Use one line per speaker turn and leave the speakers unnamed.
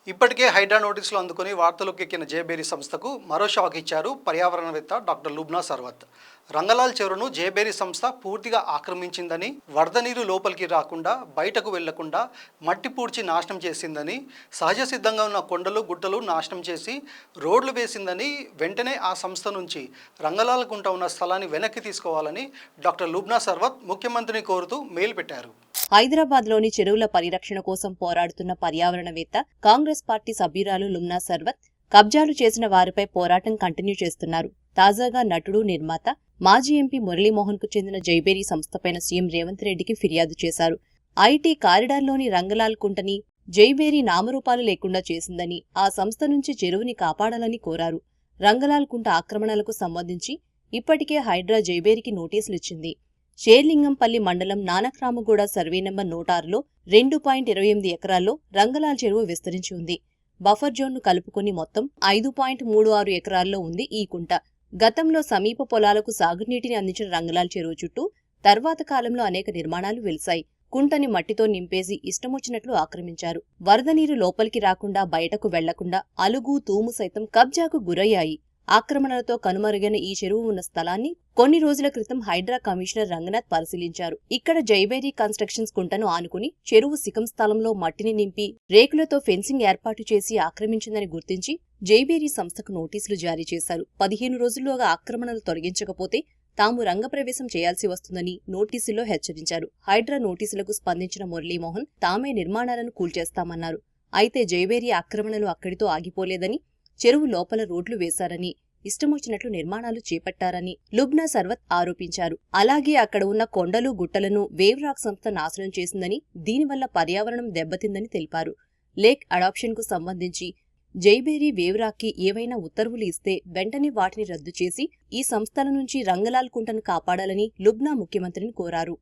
ఇప్పటికే హైడ్రా నోటీసులు అందుకుని వార్తలోకి ఎక్కిన జేబేరీ సంస్థకు మరో షాక్ ఇచ్చారు పర్యావరణవేత్త డాక్టర్ లుబ్నా సర్వత్. రంగలాల్ చెరువును జేబేరీ సంస్థ పూర్తిగా ఆక్రమించిందని, వరద నీరు లోపలికి రాకుండా బయటకు వెళ్లకుండా మట్టి పూడ్చి నాశనం చేసిందని, సహజ సిద్ధంగా ఉన్న కొండలు గుట్టలు నాశనం చేసి రోడ్లు వేసిందని, వెంటనే ఆ సంస్థ నుంచి రంగలాల్ కుంట ఉన్న స్థలాన్ని వెనక్కి తీసుకోవాలని డాక్టర్ లుబ్నా సర్వత్ ముఖ్యమంత్రిని కోరుతూ మెయిల్ పెట్టారు.
హైదరాబాద్లోని చెరువుల పరిరక్షణ కోసం పోరాడుతున్న పర్యావరణవేత్త, కాంగ్రెస్ పార్టీ సభ్యురాలు లుబ్నా సర్వత్ కబ్జాలు చేసిన వారిపై పోరాటం కంటిన్యూ చేస్తున్నారు. తాజాగా నటుడు, నిర్మాత, మాజీ ఎంపీ మురళీమోహన్ కు చెందిన జైబేరీ సంస్థపైన సీఎం రేవంత్ రెడ్డికి ఫిర్యాదు చేశారు. ఐటీ కారిడార్లోని రంగలాల్ కుంటని జైబేరీ నామరూపాలు లేకుండా చేసిందని, ఆ సంస్థ నుంచి చెరువుని కాపాడాలని కోరారు. రంగలాల్ కుంట ఆక్రమణలకు సంబంధించి ఇప్పటికే హైడ్రా జైబేరీకి నోటీసులిచ్చింది. షేర్లింగంపల్లి మండలం నానక్రామగూడ సర్వే నంబర్ 106లో 2.28 ఎకరాల్లో రంగలాల్ చెరువు విస్తరించి ఉంది. బఫర్ జోన్ను కలుపుకొని మొత్తం 5.36 ఎకరాల్లో ఉంది ఈ కుంట. గతంలో సమీప పొలాలకు సాగునీటిని అందించిన రంగలాల్ చెరువు చుట్టూ తర్వాత కాలంలో అనేక నిర్మాణాలు వెలిశాయి. కుంటని మట్టితో నింపేసి ఇష్టమొచ్చినట్లు ఆక్రమించారు. వరద నీరు లోపలికి రాకుండా బయటకు వెళ్లకుండా అలుగు, తూము సైతం కబ్జాకు గురయ్యాయి. ఆక్రమణలతో కనుమరుగైన ఈ చెరువు ఉన్న స్థలాన్ని కొన్ని రోజుల క్రితం హైడ్రా కమిషనర్ రంగనాథ్ పరిశీలించారు. ఇక్కడ జైబేరీ కన్స్ట్రక్షన్స్ కుంటను ఆనుకుని చెరువు శిఖం స్థలంలో మట్టిని నింపి రేకులతో ఫెన్సింగ్ ఏర్పాటు చేసి ఆక్రమించిందని గుర్తించి జైబేరీ సంస్థకు నోటీసులు జారీ చేశారు. 15 రోజుల్లోగా ఆక్రమణలు తొలగించకపోతే తాము రంగప్రవేశం చేయాల్సి వస్తుందని నోటీసుల్లో హెచ్చరించారు. హైడ్రా నోటీసులకు స్పందించిన మురళీమోహన్ తామే నిర్మాణాలను కూల్చేస్తామన్నారు. అయితే జైబేరీ ఆక్రమణలు అక్కడితో ఆగిపోలేదని, చెరువు లోపల రోడ్లు వేశారని, ఇష్టమొచ్చినట్లు నిర్మాణాలు చేపట్టారని లుబ్నా సర్వత్ ఆరోపించారు. అలాగే అక్కడ ఉన్న కొండలు గుట్టలను వేవ్ రాక్ సంస్థ నాశనం చేసిందని, దీనివల్ల పర్యావరణం దెబ్బతిందని తెలిపారు. లేక్ అడాప్షన్ కు సంబంధించి జైబేరీ వేవ్ రాక్ కి ఏవైనా ఉత్తర్వులు ఇస్తే వెంటనే వాటిని రద్దు చేసి ఈ సంస్థల నుంచి రంగలాల్ కుంటను కాపాడాలని లుబ్నా ముఖ్యమంత్రిని కోరారు.